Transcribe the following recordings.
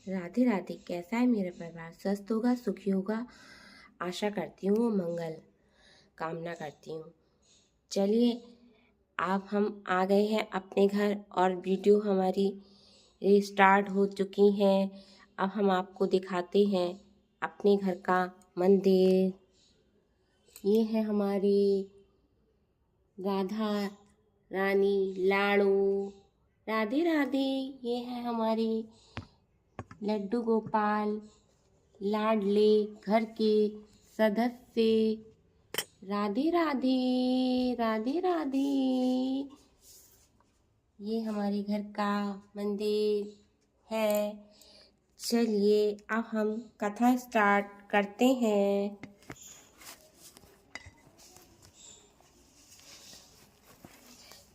राधे राधे। कैसा है मेरा परिवार? स्वस्थ होगा, सुखी होगा, आशा करती हूँ, मंगल कामना करती हूँ। चलिए, अब हम आ गए हैं अपने घर और वीडियो हमारी स्टार्ट हो चुकी हैं। अब हम आपको दिखाते हैं अपने घर का मंदिर। ये है हमारी राधा रानी लाड़ू। राधे राधे। ये है हमारी लड्डू गोपाल, लाडले घर के सदस्य। राधे राधे। राधे राधे। ये हमारे घर का मंदिर है। चलिए, अब हम कथा स्टार्ट करते हैं।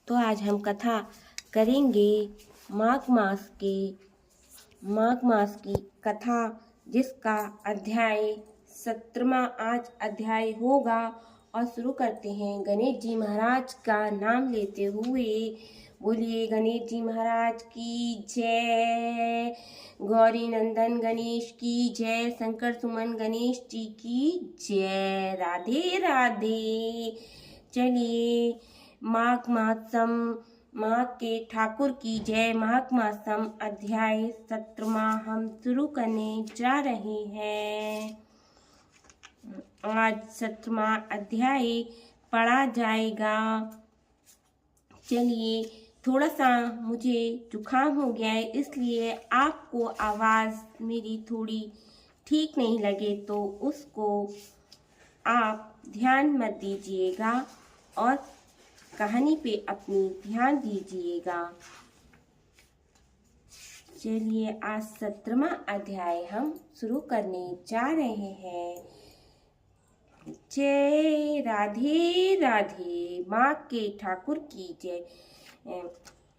तो आज हम कथा करेंगे माघ मास की कथा, जिसका अध्याय 17वां आज अध्याय होगा। और शुरू करते हैं गणेश जी महाराज का नाम लेते हुए। बोलिए गणेश जी महाराज की जय, गौरी नंदन गणेश की जय, शंकर सुमन गणेश जी की जय। राधे राधे। चलिए, माघ मासम, माँ के ठाकुर की जय। माघ मासम अध्याय 17वां हम शुरू करने जा रहे हैं। आज 17वां अध्याय पढ़ा जाएगा। चलिए, थोड़ा सा मुझे जुकाम हो गया है, इसलिए आपको आवाज़ मेरी थोड़ी ठीक नहीं लगे तो उसको आप ध्यान मत दीजिएगा और कहानी पे अपनी ध्यान दीजिएगा। चलिए, आज 17वां अध्याय हम शुरू करने जा रहे हैं। जय राधे राधे। माँ के ठाकुर की जय।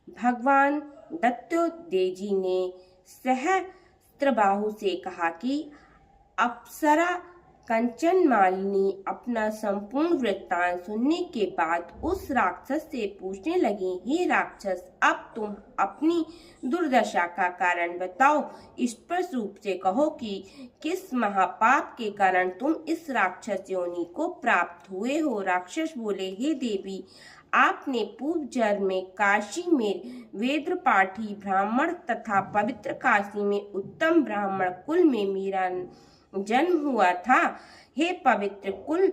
भगवान दत्तोदेव जी ने सहस्त्रबाहु से कहा कि अप्सरा कंचन मालिनी अपना संपूर्ण वृत्तांत सुनने के बाद उस राक्षस से पूछने लगी, हे राक्षस, अब तुम अपनी दुर्दशा का कारण बताओ। स्पष्ट रूप से कहो कि किस महापाप के कारण तुम इस राक्षस योनि को प्राप्त हुए हो। राक्षस बोले, हे देवी, आपने पूर्व जन्म में काशी में वेद पाठी ब्राह्मण तथा पवित्र काशी में उत्तम ब्राह्मण कुल में मेरा जन्म हुआ था। हे पवित्र कुल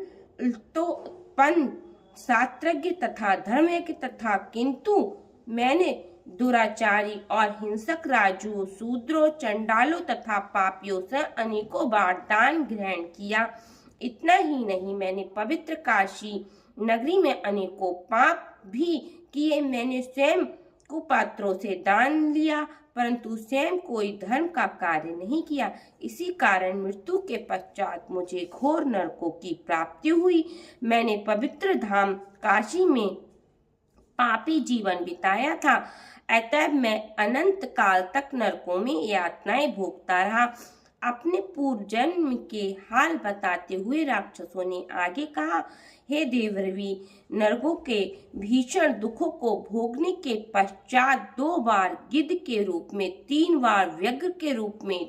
तो उत्पन्न शास्त्रज्ञ तथा धर्मज्ञ तथा, किंतु मैंने दुराचारी और हिंसक राजुओं, शूद्रों, चंडालों तथा पापियों से अनेकों बार दान ग्रहण किया। इतना ही नहीं, मैंने पवित्र काशी नगरी में अनेकों पाप भी किए। मैंने स्वयं कुपात्रों से दान लिया, परंतु स्वयं कोई धर्म का कार्य नहीं किया। इसी कारण मृत्यु के पश्चात मुझे घोर नरकों की प्राप्ति हुई। मैंने पवित्र धाम काशी में पापी जीवन बिताया था, अतः मैं अनंत काल तक नरकों में यातनाएं भोगता रहा। अपने पूर्व जन्म के हाल बताते हुए राक्षसों ने आगे कहा, हे देवरवी, नरकों के भीषण दुखों को भोगने के पश्चात 2 बार गिद्ध के रूप में, 3 बार व्यग्र के रूप में,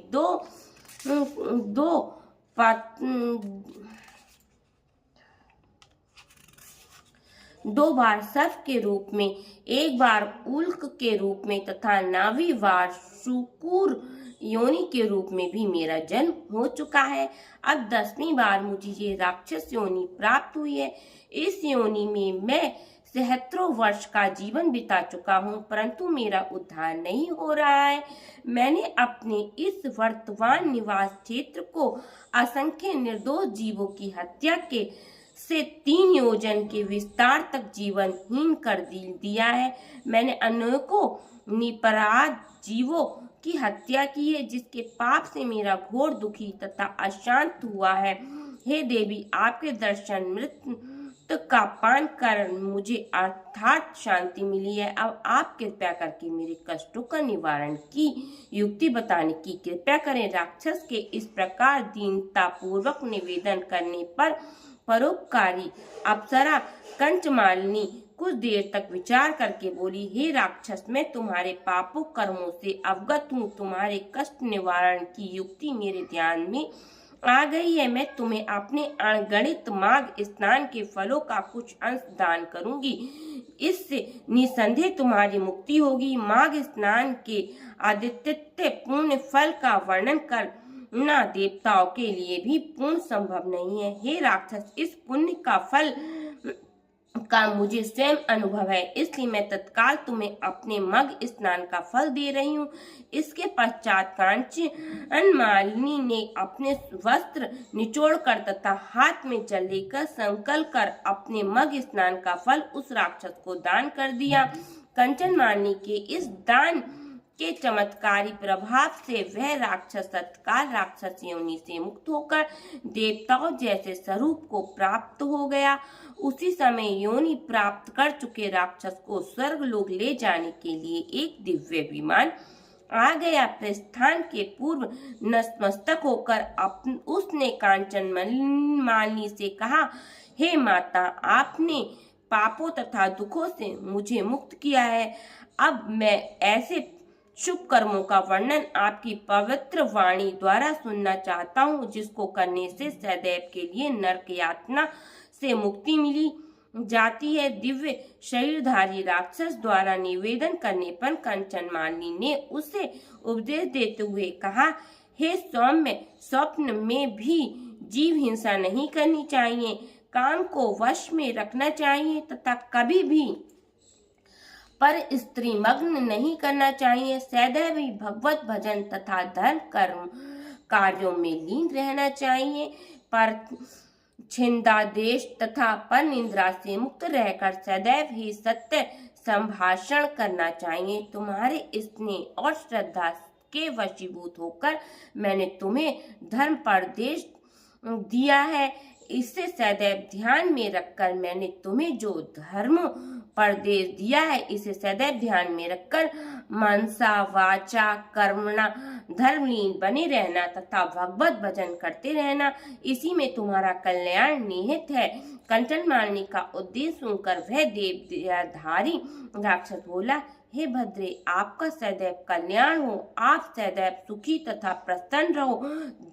दो बार सर्प के रूप में, 1 बार उल्क के रूप में तथा 9वीं बार शूकुर योनि के रूप में भी मेरा जन्म हो चुका है। अब 10वीं बार मुझे ये राक्षस योनि प्राप्त हुई है। इस योनि में मैं सहस्त्रों वर्ष का जीवन बिता चुका हूँ, परंतु मेरा उद्धार नहीं हो रहा है। मैंने अपने इस वर्तमान निवास क्षेत्र को असंख्य निर्दोष जीवों की हत्या के से 3 योजन के विस्तार तक जीवनहीन कर दिया है। मैंने अनेकों निरपराध जीवों की हत्या की है, जिसके पाप से मेरा घोर दुखी तथा अशांत हुआ है। हे देवी, आपके दर्शन मृत्यु का पान कर मुझे अर्थात शांति मिली है। अब आप कृपया करके मेरे कष्टों का निवारण की युक्ति बताने की कृपया करें। राक्षस के इस प्रकार दीनता पूर्वक निवेदन करने पर परोपकारी अप्सरा कंचमालिनी कुछ देर तक विचार करके बोली, हे राक्षस, मैं तुम्हारे पापों कर्मों से अवगत हूँ। तुम्हारे कष्ट निवारण की युक्ति मेरे ध्यान में आ गई है। मैं तुम्हें अपने अगणित माघ स्नान के फलों का कुछ अंश दान करूंगी। इससे निसंदेह तुम्हारी मुक्ति होगी। माघ स्नान के आदित्य पूर्ण फल का वर्णन करना देवताओं के लिए भी पूर्ण संभव नहीं है। हे राक्षस, इस पुण्य का फल का मुझे स्वयं अनुभव है, इसलिए मैं तत्काल तुम्हें अपने मघ स्नान का फल दे रही हूँ। इसके पश्चात कांचन मालिनी ने अपने वस्त्र निचोड़कर तथा हाथ में जल लेकर संकल्प कर अपने मघ स्नान का फल उस राक्षस को दान कर दिया। कंचन मालिनी के इस दान के चमत्कारी प्रभाव से वह राक्षस तत्काल राक्षस योनि से मुक्त होकर देवताओं जैसे स्वरूप को प्राप्त हो गया। उसी समय योनि प्राप्त कर चुके राक्षस को स्वर्ग लोक ले जाने के लिए एक दिव्य विमान आ गया। प्रस्थान के पूर्व नतमस्तक होकर उसने कांचन मालिनी से कहा, हे माता, आपने पापों तथा दुखों से मुझे मुक्त किया है। अब मैं ऐसे शुभ कर्मों का वर्णन आपकी पवित्र वाणी द्वारा सुनना चाहता हूँ, जिसको करने से सदैव के लिए नरक यातना से मुक्ति मिली जाती है। दिव्य शरीरधारी राक्षस द्वारा निवेदन करने पर कंचन मालिनी ने उसे उपदेश देते हुए कहा, हे सौम्य, स्वप्न में भी जीव हिंसा नहीं करनी चाहिए, काम को वश में रखना चाहिए तथा कभी भी पर स्त्री मग्न नहीं करना चाहिए। सदैव ही भगवत भजन तथा धर्म कर्म कार्यों में लीन रहना चाहिए। पर छिंदादेश तथा पर निंद्रा से मुक्त रहकर सदैव ही सत्य संभाषण करना चाहिए। तुम्हारे स्नेह और श्रद्धा के वशीभूत होकर मैंने तुम्हें धर्म परदेश दिया है। इससे सदैव ध्यान में रखकर मैंने तुम्हें जो धर्म परदेश दिया है, इसे सदैव ध्यान में रखकर मनसा वाचा कर्मणा धर्मलीन बने रहना तथा भगवत भजन करते रहना, इसी में तुम्हारा कल्याण निहित है। कंचन मालिनी का उद्देश्य सुनकर वह देवधारी राक्षस बोला, हे भद्रे, आपका सदैव कल्याण हो। आप सदैव सुखी तथा प्रसन्न रहो।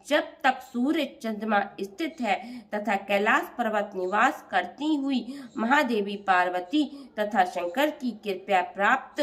जब तक सूर्य चंद्रमा स्थित है तथा कैलाश पर्वत निवास करती हुई महादेवी पार्वती तथा शंकर की कृपा प्राप्त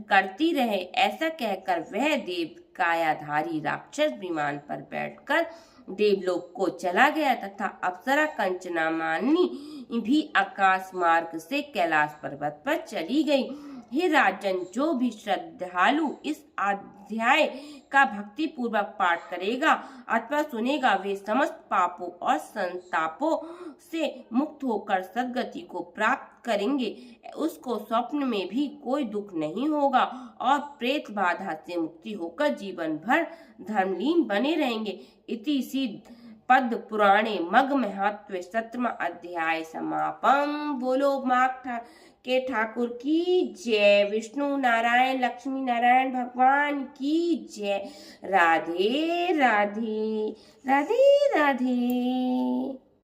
करती रहे। ऐसा कहकर वह देव कायाधारी राक्षस विमान पर बैठकर देवलोक को चला गया तथा अप्सरा कंचना मालिनी भी आकाश मार्ग से कैलाश पर्वत पर चली गई। हे राजन, जो भी श्रद्धालु इस अध्याय का भक्ति पूर्वक पाठ करेगा अथवा सुनेगा, वे समस्त पापों और संतापों से मुक्त होकर सद्गति को प्राप्त करेंगे। उसको स्वप्न में भी कोई दुख नहीं होगा और प्रेत बाधा से मुक्ति होकर जीवन भर धर्मलीन बने रहेंगे। इति सिद्ध पद्म पुराणे मग महत्व 17वां अध्याय समापन। बोलो माघ के ठाकुर की जय। विष्णु नारायण लक्ष्मी नारायण भगवान की जय। राधे राधे राधे राधे।